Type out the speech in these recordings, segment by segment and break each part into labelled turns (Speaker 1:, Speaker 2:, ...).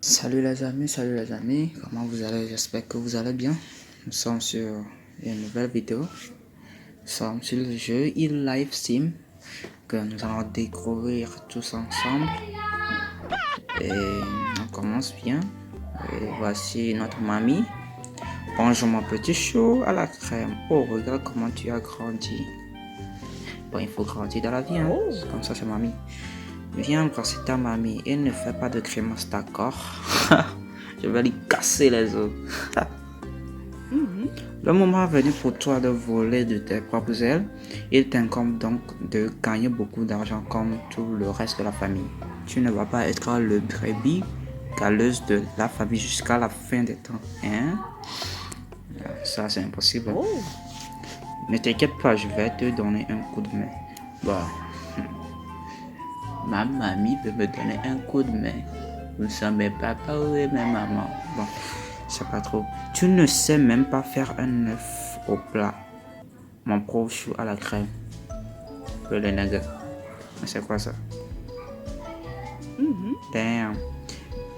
Speaker 1: Salut les amis, comment vous allez? J'espère que vous allez bien. Nous sommes sur une nouvelle vidéo. Nous sommes sur le jeu E-Life Sim que nous allons découvrir tous ensemble. Et on commence bien. Et voici notre mamie. Bonjour mon petit chou à la crème. Oh, regarde comment tu as grandi. Bon, il faut grandir dans la vie, hein. Comme ça, c'est mamie. Viens embrasser ta mamie et ne fais pas de grimace, d'accord? Je vais lui casser les os. Le moment est venu pour toi de voler de tes propres ailes. Il t'incombe donc de gagner beaucoup d'argent comme tout le reste de la famille. Tu ne vas pas être le brebis galeuse de la famille jusqu'à la fin des temps. Hein? Ça, c'est impossible. Ne t'inquiète pas, je vais te donner un coup de main. Bon. Ma mamie veut me donner un coup de main. Nous sommes mes papas ou mes mamans. Bon, c'est pas trop. Tu ne sais même pas faire un œuf au plat. Mon pauvre chou à la crème. Le nugget. C'est quoi ça? Damn.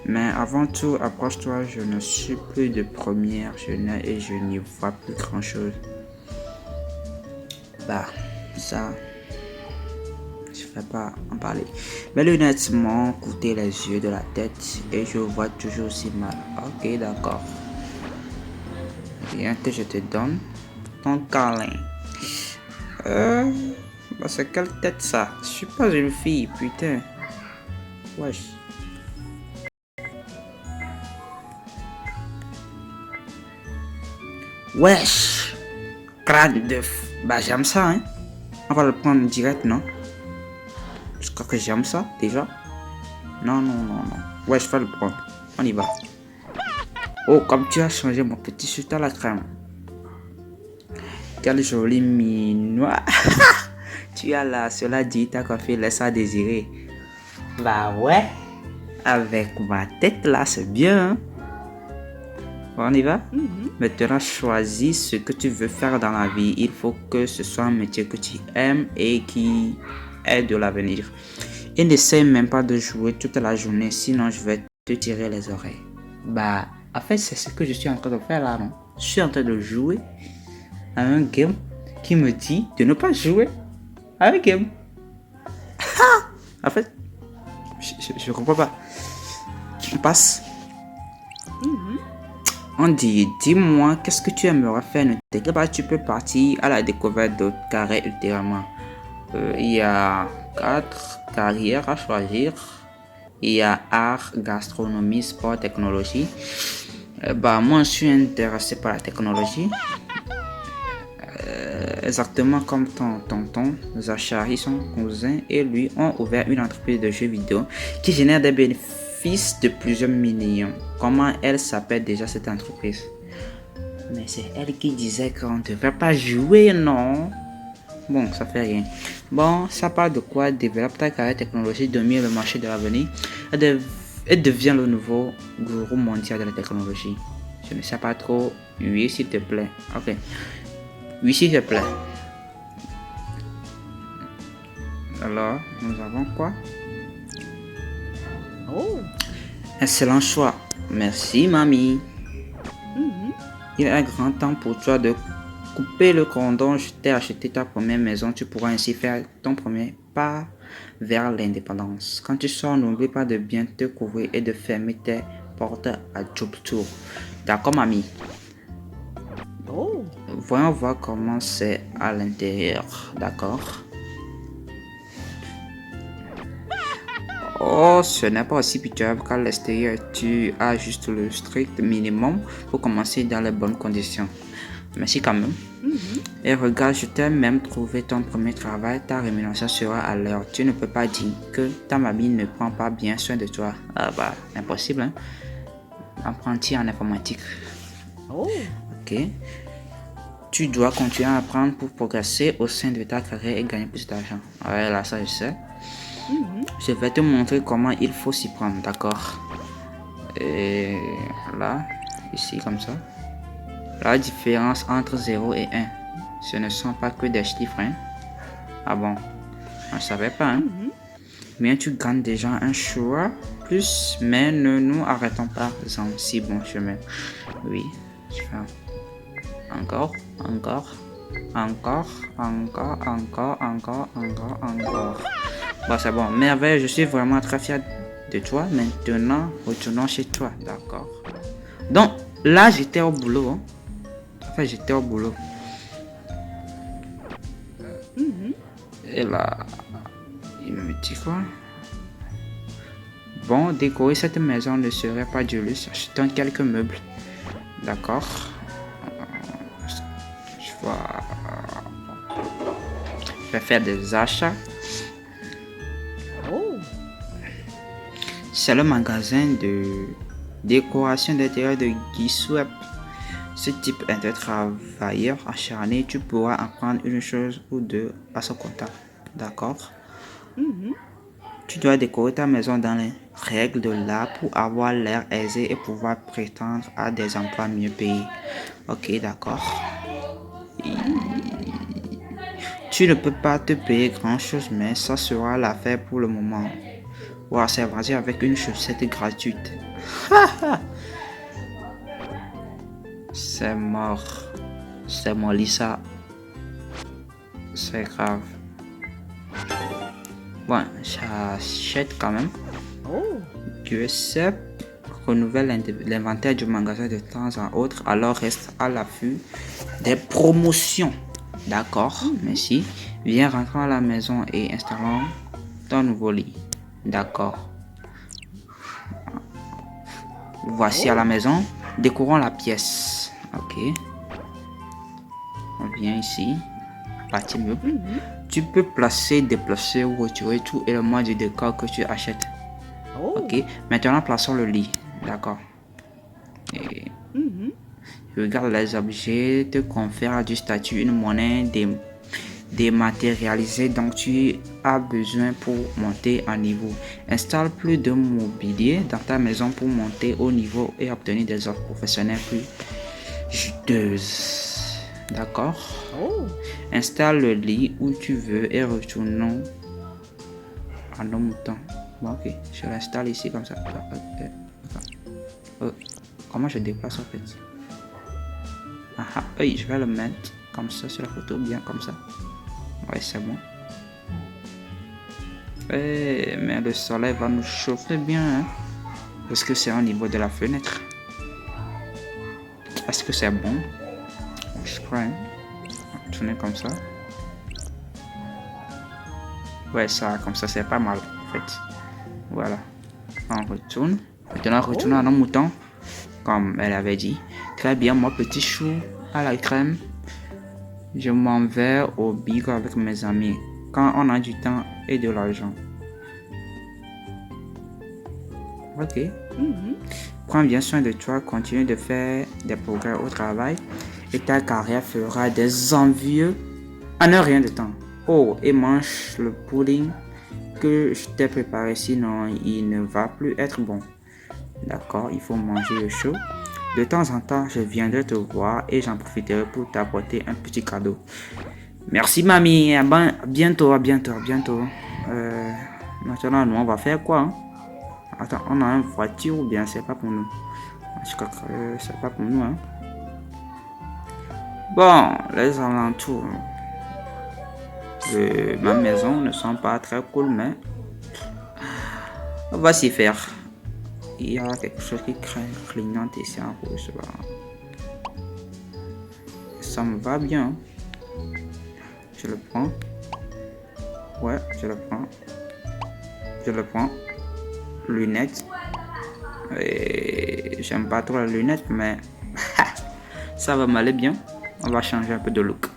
Speaker 1: Mais avant tout, approche-toi, je ne suis plus de première jeunesse et je n'y vois plus grand chose. Bah, ça, je ne vais pas en parler. Mes lunettes m'ont coûté les yeux de la tête et je vois toujours aussi mal. Ok, d'accord. Viens que je te donne ton câlin. Bah c'est quelle tête ça? Je suis pas une fille, putain. Wesh. Wesh. Crâne d'œuf. Bah j'aime ça, hein. On va le prendre direct, non? Je crois que j'aime ça, déjà. Non. Ouais, je vais le prendre. On y va. Oh, comme tu as changé mon petit chute à la crème. Quel joli minois. Tu as là, cela dit, ta coiffure laisse à désirer. Bah ouais. Avec ma tête là, c'est bien. Hein? On y va? Maintenant, choisis ce que tu veux faire dans la vie. Il faut que ce soit un métier que tu aimes et qui ait de l'avenir. Et n'essaie même pas de jouer toute la journée, sinon je vais te tirer les oreilles. Bah, en fait, c'est ce que je suis en train de faire là, non? Je suis en train de jouer à un game qui me dit de ne pas jouer à un game. En fait, je comprends pas. On passe. On dit, dis-moi, qu'est-ce que tu aimerais faire? Ne t'inquiète pas, tu peux partir à la découverte d'autres carrés ultérieurement. Il y a 4 carrières à choisir. Il y a art, gastronomie, sport, technologie. Bah, moi, je suis intéressé par la technologie. Exactement comme ton tonton Zachary, son cousin et lui ont ouvert une entreprise de jeux vidéo qui génère des bénéfices de plusieurs millions. Comment elle s'appelle déjà cette entreprise? Mais c'est elle qui disait qu'on ne devrait pas jouer, non? Bon, ça fait rien. Bon, ça parle de quoi? Développe ta carrière technologique, domine le marché de l'avenir et devient le nouveau gourou mondial de la technologie. Je ne sais pas trop. Oui, s'il te plaît. Ok. Oui, s'il te plaît. Alors, nous avons quoi? Oh! Excellent choix. Merci, mamie. Il est grand temps pour toi de couper le cordon. Je t'ai acheté ta première maison. Tu pourras ainsi faire ton premier pas vers l'indépendance. Quand tu sors, n'oublie pas de bien te couvrir et de fermer tes portes à double tour. D'accord, mamie? Oh. Voyons voir comment c'est à l'intérieur. D'accord? Oh, ce n'est pas aussi pitoyable qu'à l'extérieur. Tu as juste le strict minimum pour commencer dans les bonnes conditions. Merci quand même. Et regarde, je t'ai même trouvé ton premier travail. Ta rémunération sera à l'heure. Tu ne peux pas dire que ta mamie ne prend pas bien soin de toi. Ah bah, impossible, hein. Apprenti en informatique. Oh. Ok. Tu dois continuer à apprendre pour progresser au sein de ta carrière et gagner plus d'argent. Ouais, là, ça je sais. Je vais te montrer comment il faut s'y prendre, d'accord? Et là, ici comme ça. La différence entre 0 et 1, ce ne sont pas que des chiffres, hein? Ah bon? Je ne savais pas, hein? Mais tu gagnes déjà un choix plus, mais ne nous arrêtons pas en si bon chemin. Oui, je fais encore. Bon, c'est bon. Merveille, je suis vraiment très fier de toi. Maintenant, retournons chez toi, d'accord? Donc, là, j'étais au boulot. Hein. Enfin, j'étais au boulot. Et là, il me dit quoi? Bon, décorer cette maison ne serait pas du luxe. Achetons quelques meubles. D'accord. Je vais faire des achats. C'est le magasin de décoration d'intérieur de Guy Swep. Ce type est un travailleur acharné. Tu pourras apprendre une chose ou deux à son contact. D'accord? Tu dois décorer ta maison dans les règles de l'art pour avoir l'air aisé et pouvoir prétendre à des emplois mieux payés. Ok, d'accord. Tu ne peux pas te payer grand chose, mais ça sera l'affaire pour le moment. Wow, c'est vas-y avec une chaussette gratuite. C'est mort. C'est mon Lisa. C'est grave. Bon, j'achète quand même. Giuseppe renouvelle l'inventaire du magasin de temps en autre, alors reste à l'affût des promotions. D'accord, merci. Viens rentrer à la maison et installons ton nouveau lit. D'accord. Voici à la maison. Décorons la pièce. Ok. On vient ici. Partie meuble. Tu peux placer, déplacer ou retirer tout élément du décor que tu achètes. Ok. Maintenant, plaçons le lit. D'accord. Et regarde les objets, te confère du statut une monnaie dématérialisée dont tu as besoin pour monter en niveau. Installe plus de mobilier dans ta maison pour monter au niveau et obtenir des offres professionnelles plus juteuses. D'accord? Installe le lit où tu veux et retournons à nos moutons. Bon, ok, je l'installe ici comme ça. Comment je déplace en fait? Oui, je vais le mettre comme ça sur la photo, bien comme ça. Ouais, c'est bon. Mais le soleil va nous chauffer bien, hein? Parce que c'est au niveau de la fenêtre. Est-ce que c'est bon? Je crois, hein? Tourner comme ça. Ouais, ça, comme ça, c'est pas mal, en fait. Voilà. On retourne. Maintenant, retournons à nos moutons. Comme elle avait dit. Très bien, moi, petit chou à la crème. Je m'en vais au bigot avec mes amis. Quand on a du temps et de l'argent. Ok. Prends bien soin de toi. Continue de faire des progrès au travail. Et ta carrière fera des envieux en un rien de temps. Oh, et mange le pudding que je t'ai préparé, sinon il ne va plus être bon. D'accord, il faut manger le chaud. De temps en temps, je viendrai te voir et j'en profiterai pour t'apporter un petit cadeau. Merci mamie, à bientôt. Maintenant, nous on va faire quoi, hein? Attends, on a une voiture ou bien c'est pas pour nous? Je crois que c'est pas pour nous, hein? Bon, les alentours de ma maison ne sont pas très cool, mais on va s'y faire. Il y a quelque chose qui clignote ici en rouge. Ça me va bien. Je le prends. Ouais, je le prends. Je le prends. Lunettes. Et j'aime pas trop les lunettes, mais ça va m'aller bien. On va changer un peu de look.